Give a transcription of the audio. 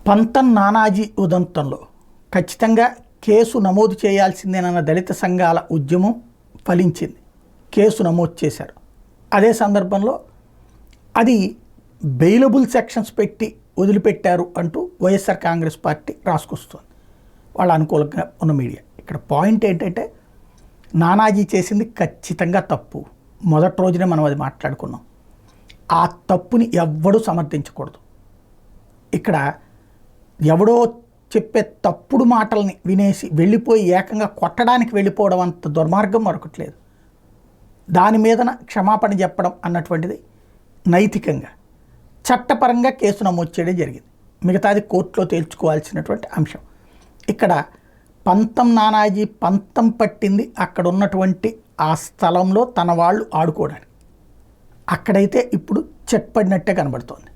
పంతం నానాజీ ఉదంతంలో ఖచ్చితంగా కేసు నమోదు చేయాల్సిందేనన్న దళిత సంఘాల ఉద్యమం ఫలించింది. కేసు నమోదు చేశారు. అదే సందర్భంలో అది బెయిలబుల్ సెక్షన్స్ పెట్టి వదిలిపెట్టారు అంటూ వైఎస్ఆర్ కాంగ్రెస్ పార్టీ రాసుకొస్తుంది, వాళ్ళ అనుకూలంగా ఉన్న మీడియా. ఇక్కడ పాయింట్ ఏంటంటే నానాజీ చేసింది ఖచ్చితంగా తప్పు. మొదటి రోజునే మనం అది మాట్లాడుకున్నాం. ఆ తప్పుని ఎవ్వడూ సమర్థించకూడదు. ఇక్కడ ఎవడో చెప్పే తప్పుడు మాటల్ని వినేసి వెళ్ళిపోయి ఏకంగా కొట్టడానికి వెళ్ళిపోవడం అంత దుర్మార్గం మరొకట్లేదు. దాని మీదన క్షమాపణ చెప్పడం అన్నటువంటిది నైతికంగా చట్టపరంగా కేసు నమోదు చేయడం జరిగింది. మిగతాది కోర్టులో తేల్చుకోవాల్సినటువంటి అంశం. ఇక్కడ పంతం నానాజీ పంతం పట్టింది అక్కడ ఉన్నటువంటి ఆ స్థలంలో తన వాళ్ళు ఆడుకోవడానికి. అక్కడైతే ఇప్పుడు చెక్ పడినట్టే కనబడుతోంది.